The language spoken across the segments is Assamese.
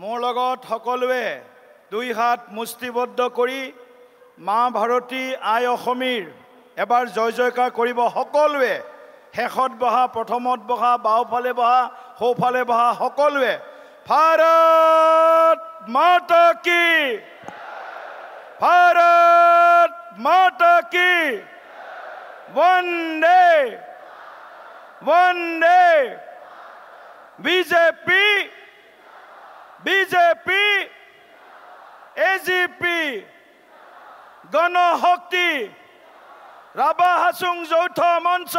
মোৰ লগত সকলোৱে দুই হাত মুষ্টিবদ্ধ কৰি মা ভাৰতী আই অসমীৰ এবাৰ জয় জয়কাৰ কৰিব সকলোৱে শেষত বহা প্ৰথমত বহা বাওঁফালে বহা সোঁফালে বহা সকলোৱে ভাৰত মাতা কি ভাৰত মাতা কি Vande Vande BJP BJP AGP Ganashakti Rabha Hasong যৌথ মঞ্চ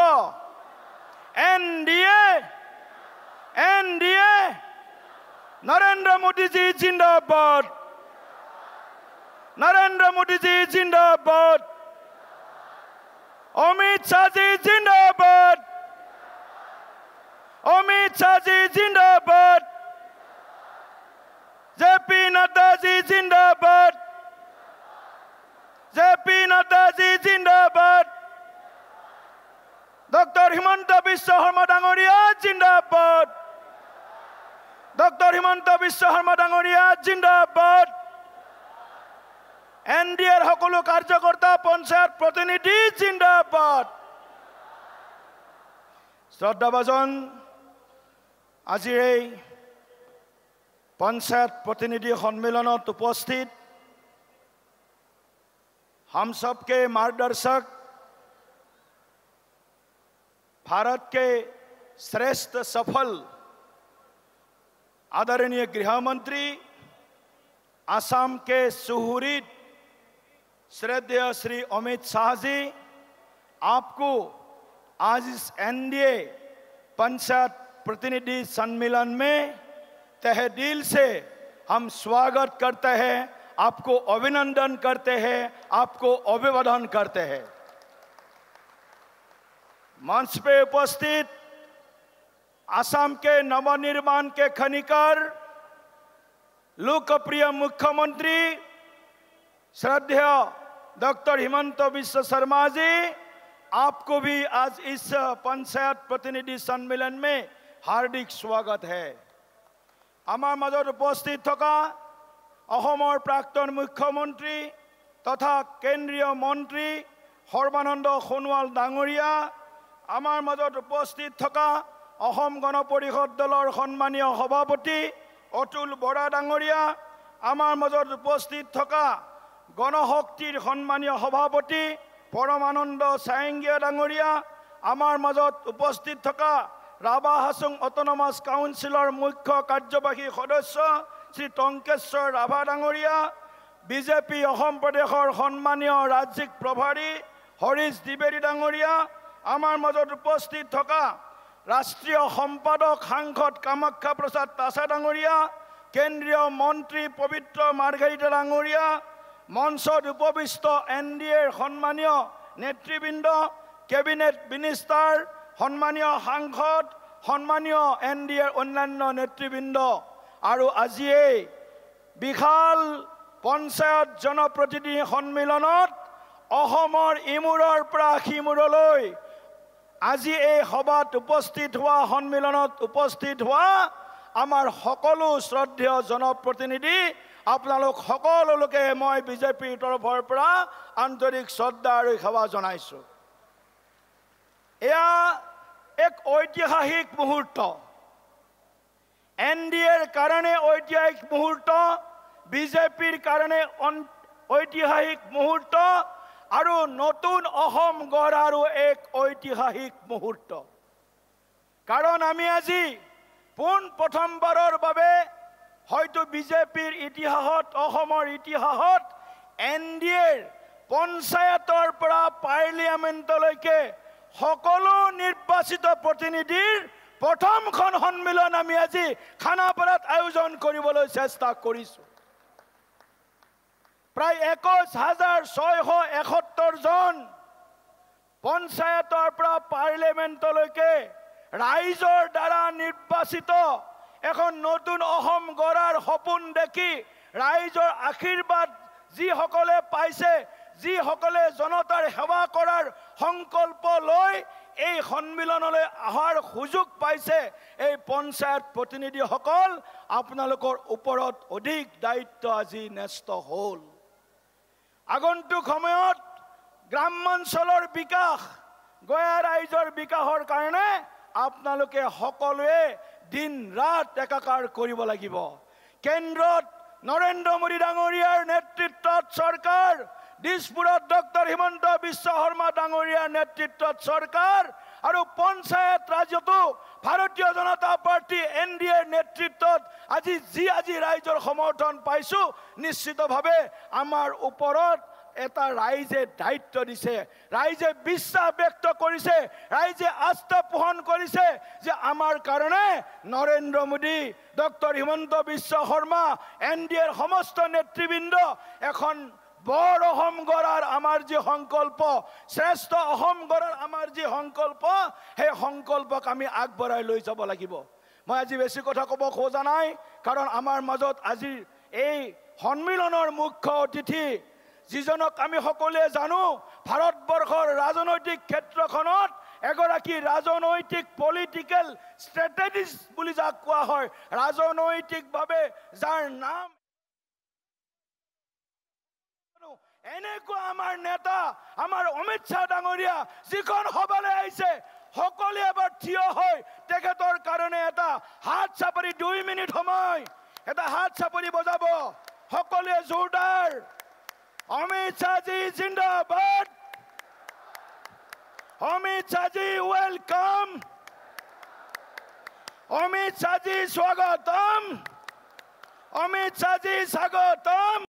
এনডিএ নৰেন্দ্ৰ মোদীজী জিন্দাবাদ নৰেন্দ্ৰ মোদীজী জিন্দাবাদ অমিত শ্বাহজী জিন্দাবাদ অমিত শ্বাহজী জিন্দাবাদ জেপি নাড্ডাজী জিন্দাবাদ জেপি নাড্ডাজী জিন্দাবাদ ডক্টৰ হিমন্ত বিশ্ব শৰ্মা ডাঙৰীয়া জিন্দাবাদ ডক্টৰ হিমন্ত বিশ্ব শৰ্মা ডাঙৰীয়া জিন্দাবাদ এনডিএৰ সকলো কাৰ্যকৰ্তা পঞ্চায়ত প্ৰতিনিধি জিন্দাবাদ শ্ৰদ্ধাভাজন আজিৰ এই पंचायत प्रतिनिधि सम्मेलनत उपस्थित हम सबके मार्गदर्शक भारत के श्रेष्ठ सफल आदरणीय गृह मंत्री असम के सुहृद श्रद्धेय श्री अमित शाह जी आपको आज इस एनडीए पंचायत प्रतिनिधि सम्मेलन में तहे दिल से हम स्वागत करते हैं आपको अभिनंदन करते हैं आपको अभिवादन करते हैं मंच पे उपस्थित असम के नवनिर्माण के खनिकर लोकप्रिय मुख्यमंत्री श्रद्धेय डॉक्टर हिमंत बिश्व शर्मा जी आपको भी आज इस पंचायत प्रतिनिधि सम्मेलन में हार्दिक स्वागत है आमार मजत उपस्थित थका अहोमर प्राक्तन मुख्यमंत्री तथा केंद्रीय मंत्री सर्बानंद सोनोवाल डांगरिया आमार मजत उपस्थित थका अहोम गण परिषद दलर सम्मानीय सभापति अतुल बरा डांगरिया आमार मजत उपस्थित थका गणशक्तिर सम्मानीय सभापति परमानंद सायंगिया डांगरिया आमार मजत उपस्थित थका राभा हासং अटोनमास काउन्सिलर मुख्य कार्यवाही सदस्य श्री टंकेश्वर राभा डांगरिया बीजेपी अहोम प्रदेशर सम्मानीय राज्यिक प्रभारी हरीश द्विवेदी डांगरिया आमार मजत उपस्थित थका राष्ट्रीय सम्पादक सांसद कामाख्या प्रसाद तासा डांगरिया केंद्रीय मंत्री पवित्र मार्घेरिटा डांगरिया मंचत उपविष्ट एनडीएर सम्मानीय नेतृबृंद कैबिनेट मिनिस्टार सम्मानीय सांसद सम्मानीय एनडीएर अन्यान्य नेतृबृंद और आज विशाल पंचायत जनप्रतिनिधि सम्मेलनत अहोमर इमूৰৰ পৰা সিমূৰলৈ আজি এই সভাত উপস্থিত হোৱা सम्मेलनत उपस्थित হোৱা আমাৰ সকলো শ্ৰদ্ধেয় জনপ্ৰতিনিধি আপোনালোক সকলোকে মই বিজেপিৰ তৰফৰ পৰা আন্তৰিক শ্ৰদ্ধা আৰু সেৱা জনাইছো এয়া एक ऐतिहासिक मुहूर्त एनडीएर कारणे ऐतिहासिक मुहूर्त बीजेपीर कारणे ऐतिहासिक मुहूर्त और नतुन अहोम गढ़ारो एक ऐतिहासिक मुहूर्त कारण आमी आजी पोन प्रथमबाৰৰ বাবে হয়তো বিজেপিৰ ইতিহাসত অসমৰ ইতিহাসত এনডিএৰ পঞ্চায়তৰ পৰা পাৰ্লিয়ামেণ্টলৈকে সকলো নিৰ্বাচিত প্ৰতিনিধিৰ প্ৰথমখন সন্মিলন আমি আজি খানাপাৰাত আয়োজন কৰিবলৈ চেষ্টা কৰিছো প্ৰায় 21671 জন পঞ্চায়তৰ পৰা পাৰ্লিয়ামেণ্টলৈকে ৰাইজৰ দ্বাৰা নিৰ্বাচিত এখন নতুন অসম গঢ়াৰ সপোন দেখি ৰাইজৰ আশীৰ্বাদ যিসকলে পাইছে যিসকলে জনতাৰ সেৱা কৰাৰ সংকল্প লৈ এই সন্মিলনলৈ অহাৰ সুযোগ পাইছে এই পঞ্চায়ত প্ৰতিনিধিসকল আপোনালোকৰ ওপৰত অধিক দায়িত্ব আজি ন্যস্ত হ'ল আগন্তুক সময়ত গ্ৰামাঞ্চলৰ বিকাশ গয়া ৰাইজৰ বিকাশৰ কাৰণে আপোনালোকে সকলোৱে দিন ৰাত একাকাৰ কৰিব লাগিব কেন্দ্ৰত নৰেন্দ্ৰ মোদী ডাঙৰীয়াৰ নেতৃত্বত চৰকাৰ দিছপুৰত ডক্টৰ হিমন্ত বিশ্ব শৰ্মা ডাঙৰীয়াৰ নেতৃত্বত চৰকাৰ আৰু পঞ্চায়ত ৰাজতো ভাৰতীয় জনতা পাৰ্টি এনডিএৰ নেতৃত্বত আজি ৰাইজৰ সমৰ্থন পাইছো নিশ্চিতভাৱে আমাৰ ওপৰত এটা ৰাইজে দায়িত্ব দিছে ৰাইজে বিশ্বাস ব্যক্ত কৰিছে ৰাইজে আস্থা পোষণ কৰিছে যে আমাৰ কাৰণে নৰেন্দ্ৰ মোদী ডক্টৰ হিমন্ত বিশ্ব শৰ্মা এনডিএৰ সমস্ত নেতৃবৃন্দ এখন বৰ অসম গঢ়াৰ আমাৰ যি সংকল্প শ্ৰেষ্ঠ অসম গঢ়াৰ আমাৰ যি সংকল্প সেই সংকল্পক আমি আগবঢ়াই লৈ যাব লাগিব মই আজি বেছি কথা ক'ব খোজা নাই কাৰণ আমাৰ মাজত আজিৰ এই সন্মিলনৰ মুখ্য অতিথি যিজনক আমি সকলোৱে জানো ভাৰতবৰ্ষৰ ৰাজনৈতিক ক্ষেত্ৰখনত এগৰাকী ৰাজনৈতিক পলিটিকেল ষ্ট্ৰেটেজিষ্ট বুলি যাক কোৱা হয় ৰাজনৈতিকভাৱে যাৰ নাম এনেকুৱা আমাৰ নেতা আমাৰ অমিত শ্বাহ ডাঙৰীয়া যিখন সভালৈ আহিছে সকলোৱে এবাৰ থিয় হৈ তেখেতৰ কাৰণে এটা হাত চাপৰি 2 মিনিট সময় এটা হাত চাপৰি বজাব সকলোৱে জোৰদাৰ অমিত শ্বাহজি জিন্দাবাদ অমিত শ্বাহজি ওয়েলকাম অমিত শ্বাহজি স্বাগতম অমিত শ্বাহজি স্বাগতম